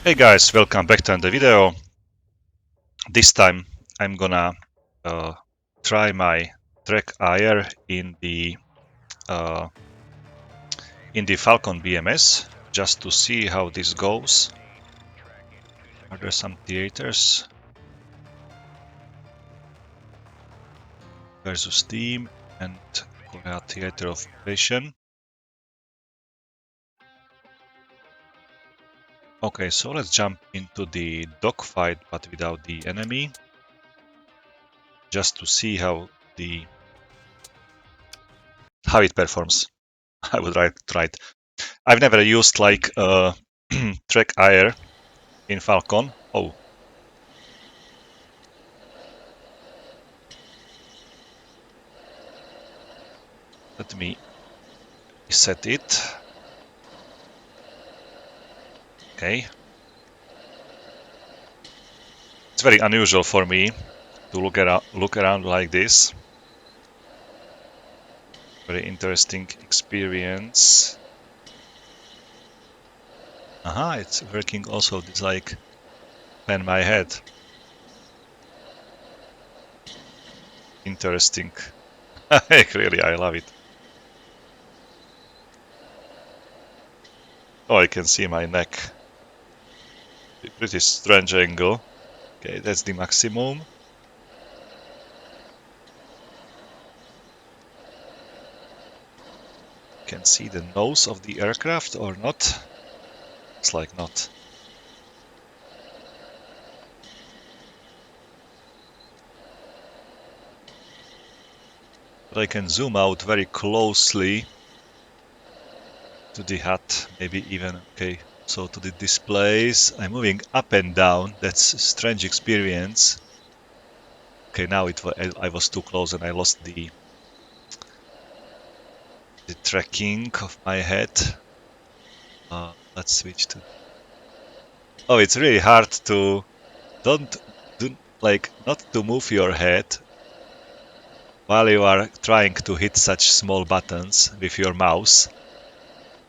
Hey guys, welcome back to another video. This time I'm gonna try my TrackIR in the Falcon BMS just to see how this goes. Are there some theaters versus team and Korea theater of operation? Okay, so let's jump into the dogfight but without the enemy, just to see how it performs. I would try it. I've never used like TrackIR in Falcon. Oh, let me set it. Okay. It's very unusual for me to look around like this. Very interesting experience. Aha, it's working also. It's like pan my head. Interesting. Really, I love it. Oh, I can see my neck. Pretty strange angle. Okay, that's the maximum. Can see the nose of the aircraft or not? Looks like not. But I can zoom out very closely to the HUD, maybe even, okay, so to the displays. I'm moving up and down. That's a strange experience. Okay, now I was too close and I lost the tracking of my head. Let's switch to. Oh, it's really hard to not to move your head while you are trying to hit such small buttons with your mouse.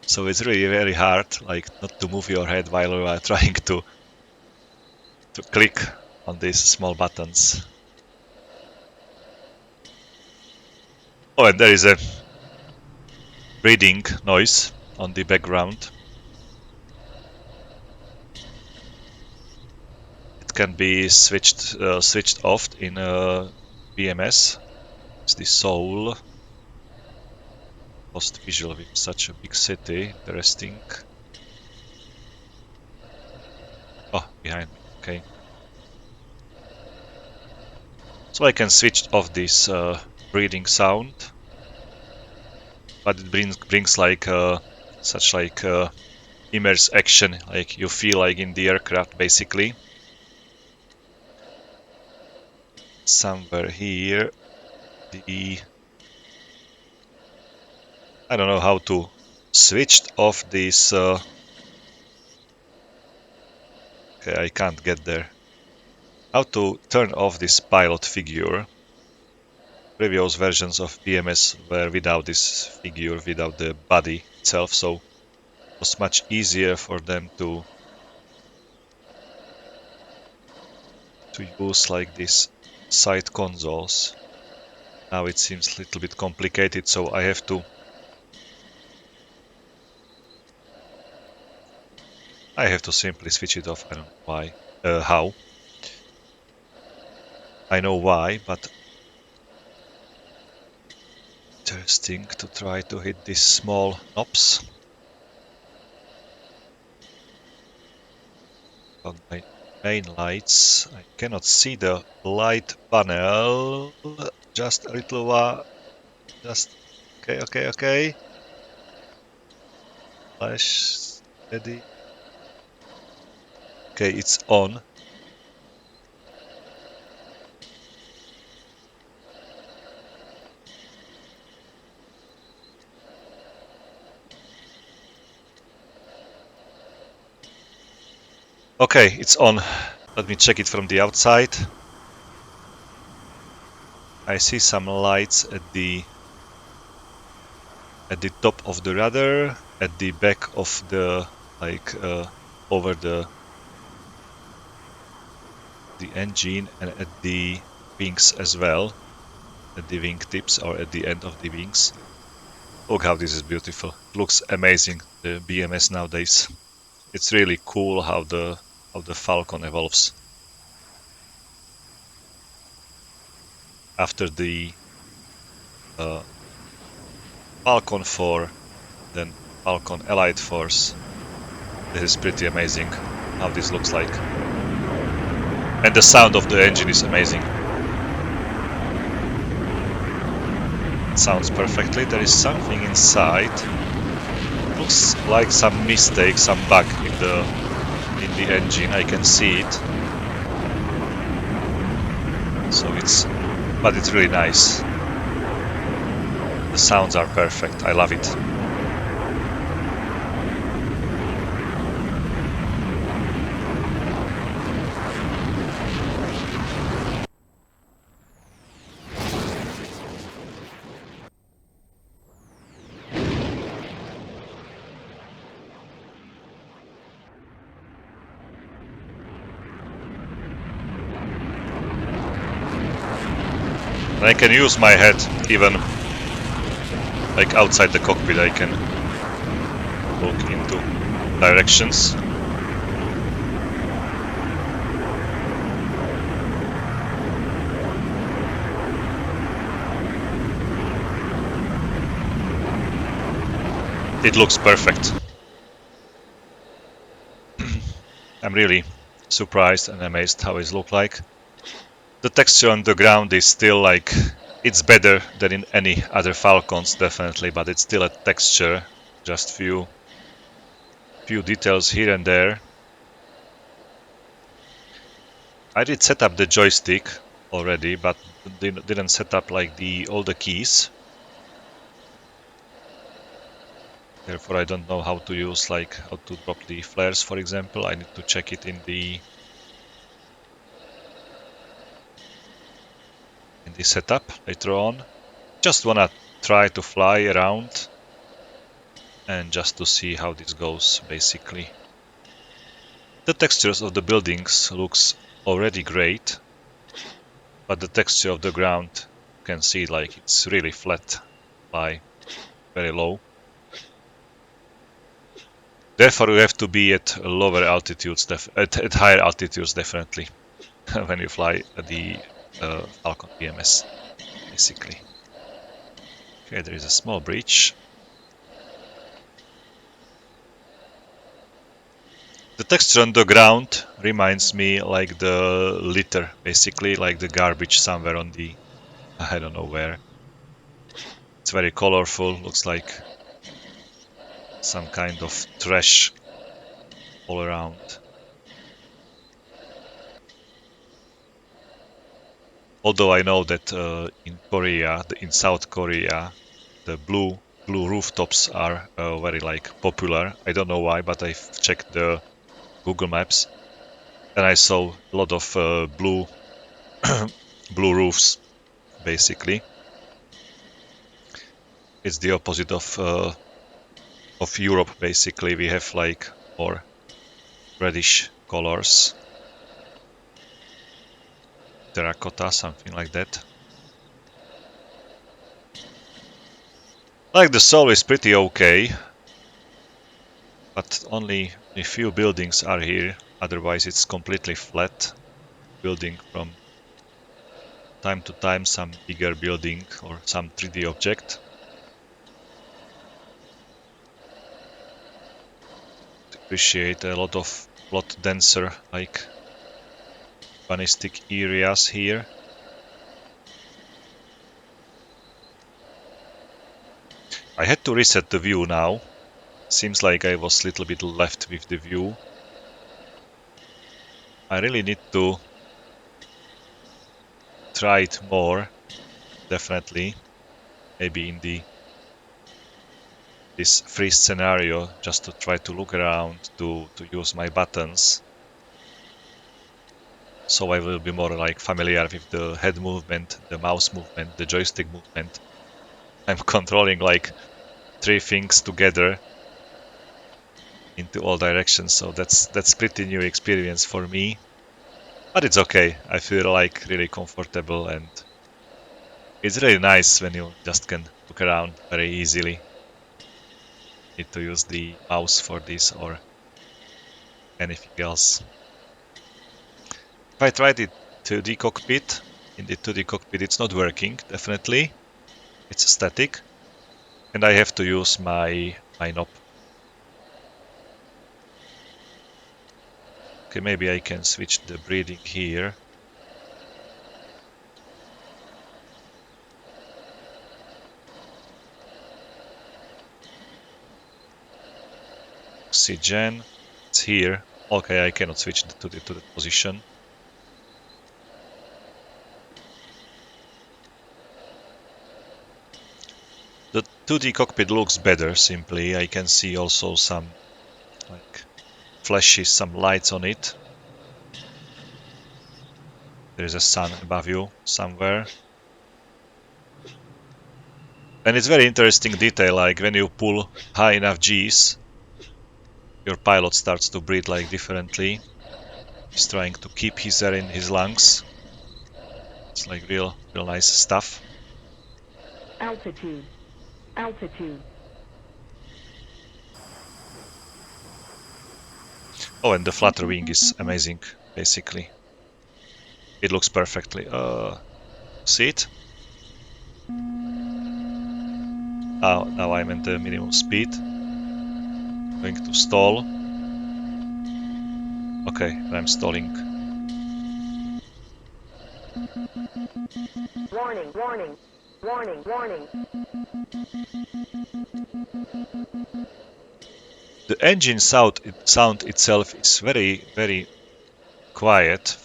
So it's really very hard, like not to move your head while you are trying to click on these small buttons. Oh, and there is a breathing noise on the background. It can be switched off in BMS. It's the soul. Lost visual with such a big city. Interesting. Oh, behind me. Okay. So I can switch off this breathing sound, but it brings like such like immerse action, like you feel like in the aircraft basically. Somewhere here, I don't know how to switch off this. Okay, I can't get there. How to turn off this pilot figure. Previous versions of BMS were without this figure, without the body itself, so it was much easier for them to use like this side consoles. Now it seems a little bit complicated, so I have to simply switch it off. I don't know why, how. I know why, but interesting to try to hit these small knobs. On my main lights, I cannot see the light panel. Just a little while. Just okay. Flash steady. Okay, it's on. Okay, it's on. Let me check it from the outside. I see some lights at the top of the rudder, at the back of the over the the engine and at the wings as well, at the wing tips or at the end of the wings. Look how this is beautiful. It looks amazing, the BMS nowadays. It's really cool how the Falcon evolves. After the Falcon 4, then Falcon Elite Force. This is pretty amazing how this looks like. And the sound of the engine is amazing. It sounds perfectly. There is something inside. Looks like some mistake, some bug in the engine. I can see it. So but it's really nice. The sounds are perfect. I love it. And I can use my head even like outside the cockpit. I can look into directions. It looks perfect. I'm really surprised and amazed how it looks like. The texture on the ground is still like, it's better than in any other Falcons, definitely, but it's still a texture, just few details here and there. I did set up the joystick already, but didn't set up like all the keys. Therefore, I don't know how to use, like how to drop the flares, for example. I need to check it in the setup later on. Just wanna try to fly around and just to see how this goes, basically. The textures of the buildings looks already great, but the texture of the ground, you can see like it's really flat, by very low. Therefore, you have to be at lower altitudes, at higher altitudes, definitely, when you fly the Falcon BMS, basically. Okay, there is a small breach. The texture on the ground reminds me like the litter, basically, like the garbage somewhere on the, I don't know where. It's very colorful, looks like some kind of trash all around. Although I know that in Korea, in South Korea, the blue rooftops are very like popular. I don't know why, but I've checked the Google Maps and I saw a lot of blue blue roofs, basically. It's the opposite of Europe, basically. We have like more reddish colors, terracotta, something like that. Like the soul is pretty okay, but only a few buildings are here, otherwise it's completely flat. Building from time to time some bigger building or some 3D object. Appreciate a lot denser like urbanistic areas here. I had to reset the view now. Seems like I was a little bit left with the view. I really need to try it more, definitely. Maybe in this free scenario, just to try to look around, to use my buttons. So I will be more like familiar with the head movement, the mouse movement, the joystick movement. I'm controlling like 3 things together into all directions, so that's pretty new experience for me. But it's okay. I feel like really comfortable, and it's really nice when you just can look around very easily. Need to use the mouse for this or anything else. If I tried it to the cockpit, in the 2D cockpit it's not working, definitely. It's static. And I have to use my knob. Okay, maybe I can switch the breathing here. Oxygen, it's here. Okay, I cannot switch to the position. The 2D cockpit looks better, simply. I can see also some like flashes, some lights on it. There is a sun above you somewhere. And it's very interesting detail, like when you pull high enough G's, your pilot starts to breathe like differently. He's trying to keep his air in his lungs. It's like real nice stuff. Altitude. Altitude. Oh, and the flutter wing is amazing, basically. It looks perfectly. See it? Now I'm at the minimum speed. Going to stall. Okay, I'm stalling. Warning, warning, warning, warning. The engine sound itself is very quiet.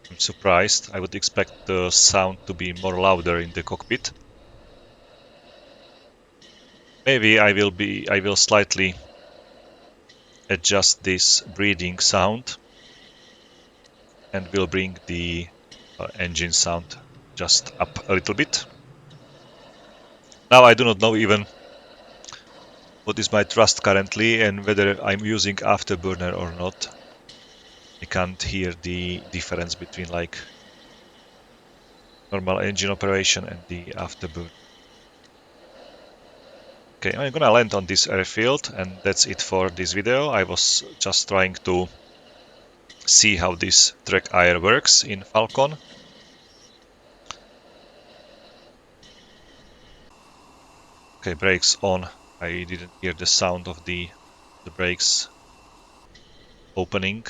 I'm surprised. I would expect the sound to be more louder in the cockpit. Maybe I will slightly adjust this breathing sound and will bring the engine sound just up a little bit. Now I do not know even what is my thrust currently and whether I'm using afterburner or not. I can't hear the difference between like normal engine operation and the afterburner. Okay, I'm gonna land on this airfield and that's it for this video. I was just trying to see how this TrackIR works in Falcon. Okay, brakes on. I didn't hear the sound of the brakes opening.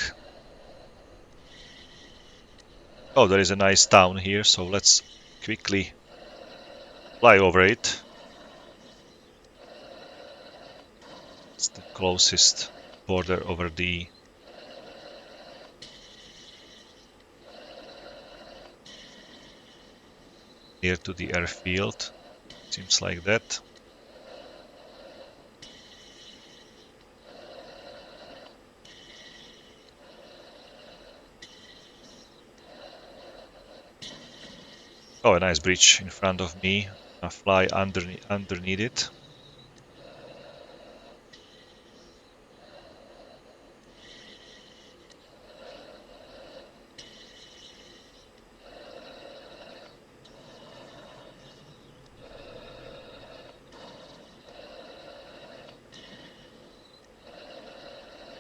Oh, there is a nice town here, so let's quickly fly over it. It's the closest border over the near to the airfield. Seems like that. Oh, a nice bridge in front of me. I fly underneath it.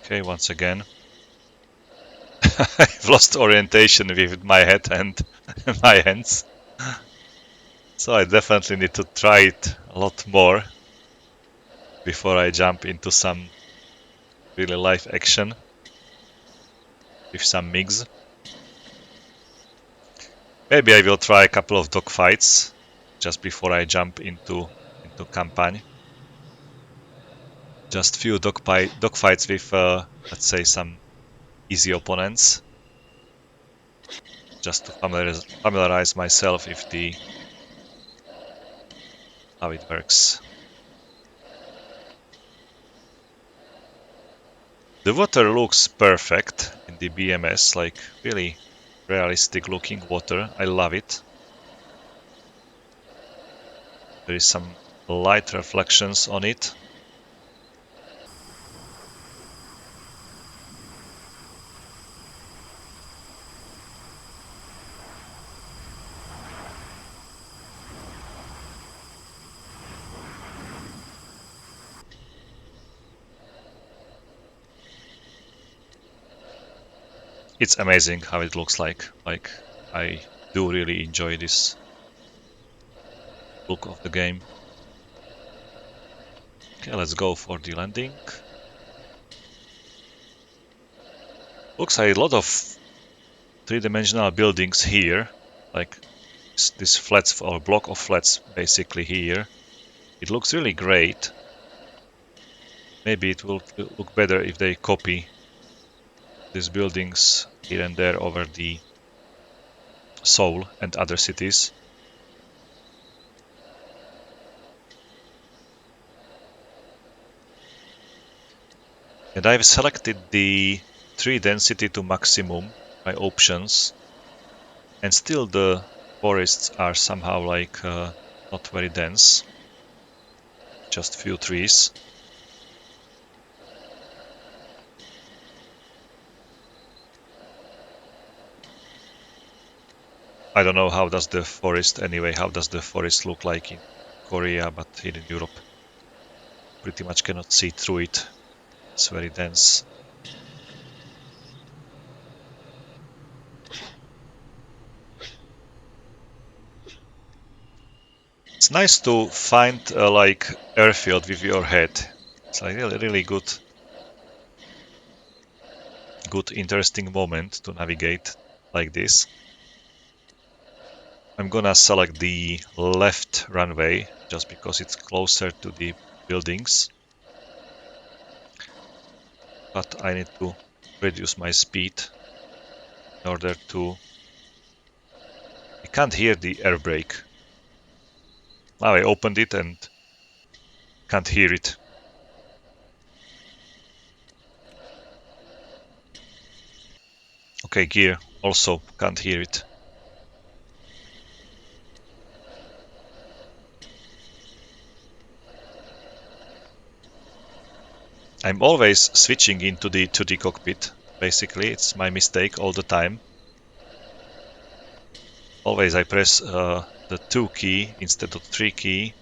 Okay, once again. I've lost orientation with my head and my hands. So I definitely need to try it a lot more before I jump into some really live action with some MiGs. Maybe I will try a couple of dogfights just before I jump into campaign. Just few dogfights with, let's say, some easy opponents, just to familiarize myself with how it works. The water looks perfect in the BMS, like really realistic looking water. I love it. There is some light reflections on it. It's amazing how it looks like. Like, I do really enjoy this look of the game. Okay, let's go for the landing. Looks like a lot of three-dimensional buildings here, like this flats or block of flats basically here. It looks really great. Maybe it will look better if they copy these buildings here and there over the Seoul and other cities. And I've selected the tree density to maximum, my options, and still the forests are somehow like not very dense, just few trees. I don't know how does the forest anyway, how does the forest look like in Korea, but here in Europe pretty much cannot see through it. It's very dense. It's nice to find like airfield with your head. It's like really good interesting moment to navigate like this. I'm gonna select the left runway just because it's closer to the buildings. But I need to reduce my speed in order to... I can't hear the air brake. Now I opened it and can't hear it. Okay, gear also can't hear it. I'm always switching into the 2D cockpit. Basically, it's my mistake all the time. Always I press the 2 key instead of 3 key.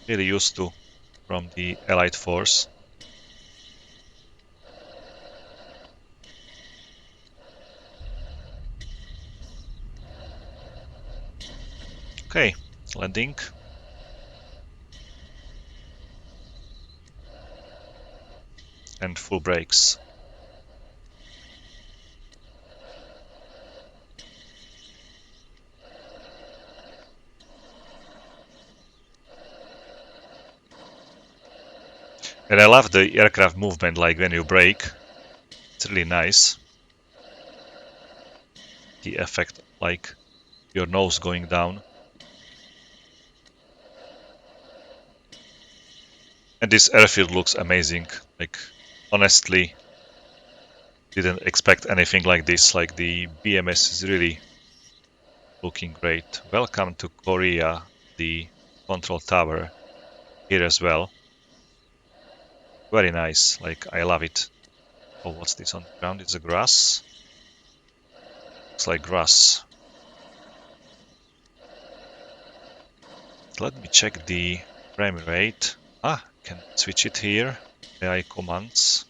Really used to from the Allied Force. Okay, landing. And full brakes. And I love the aircraft movement, like when you brake. It's really nice. The effect, like your nose going down. And this airfield looks amazing. Like, honestly, didn't expect anything like this. Like, the BMS is really looking great. Welcome to Korea, the control tower here as well. Very nice. Like, I love it. Oh, what's this on the ground? It's a grass. Looks like grass. Let me check the frame rate. Can switch it here. AI commands.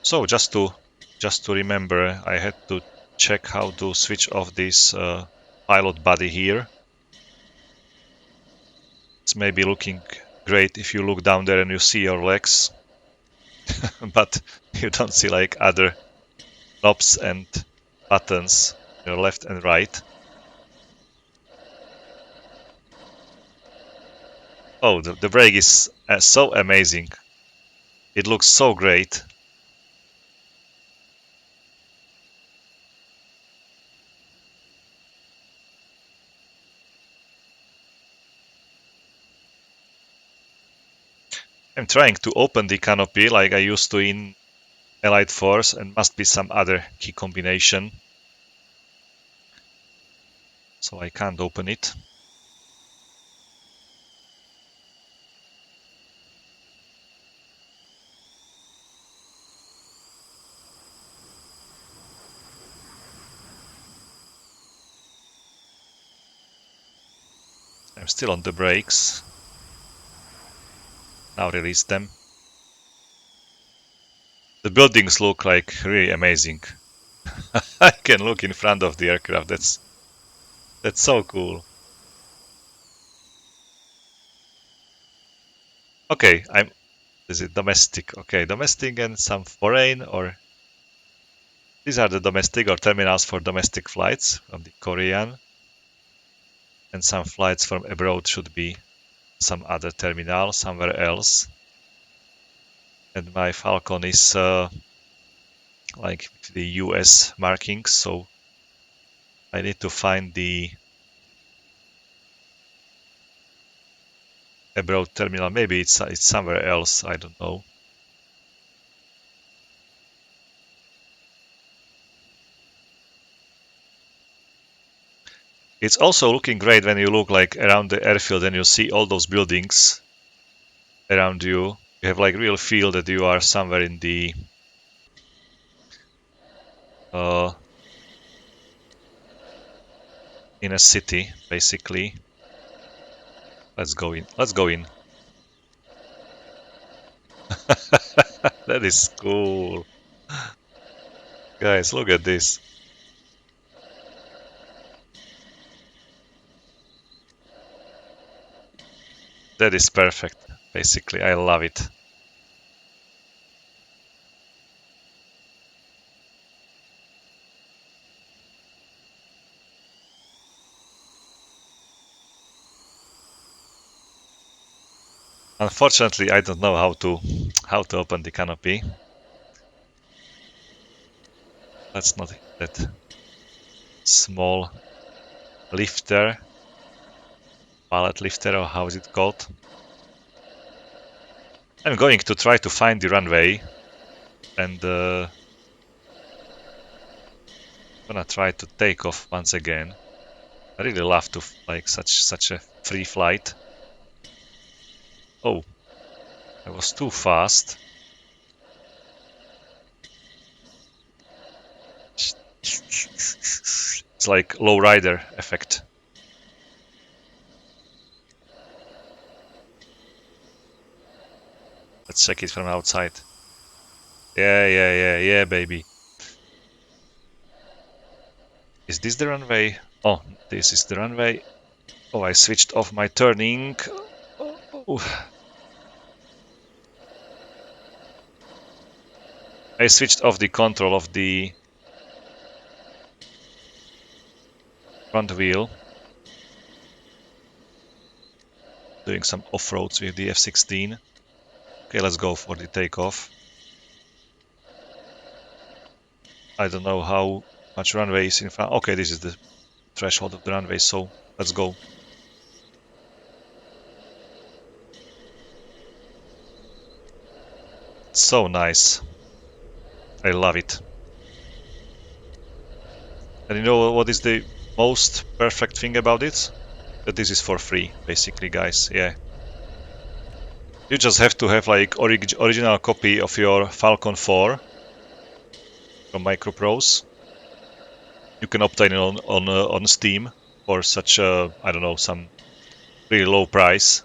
So just to remember, I had to check how to switch off this pilot body here. It's maybe looking great if you look down there and you see your legs, but you don't see like other knobs and buttons, your left and right. Oh, the brake is so amazing. It looks so great. I'm trying to open the canopy like I used to in Allied Force, and must be some other key combination. So I can't open it. I'm still on the brakes. Now release them. The buildings look like really amazing. I can look in front of the aircraft. That's so cool. Okay, is it domestic? Okay, domestic and some foreign, or these are the domestic or terminals for domestic flights from the Korean, and some flights from abroad should be some other terminal somewhere else. And my Falcon is like the US markings, so I need to find the abroad terminal. Maybe it's somewhere else. I don't know. It's also looking great when you look like around the airfield and you see all those buildings around you. You have like real feel that you are somewhere in the uh, in a city, basically. Let's go in. Let's go in. That is cool. Guys, look at this. That is perfect. Basically, I love it. Unfortunately, I don't know how to open the canopy. Let's not hit that small lifter, pallet lifter, or how is it called? I'm going to try to find the runway, and gonna try to take off once again. I really love to like such a free flight. Oh, I was too fast. It's like low rider effect. Let's check it from outside. Yeah, baby. Is this the runway? Oh, this is the runway. Oh, I switched off my turning. Oh. I switched off the control of the front wheel. Doing some off-roads with the F-16. Okay, let's go for the takeoff. I don't know how much runway is in front. Okay, this is the threshold of the runway, so let's go. It's so nice. I love it. And you know what is the most perfect thing about it? That this is for free, basically, guys. Yeah. You just have to have like original copy of your Falcon 4 from Microprose. You can obtain it on Steam for such a, I don't know, some really low price.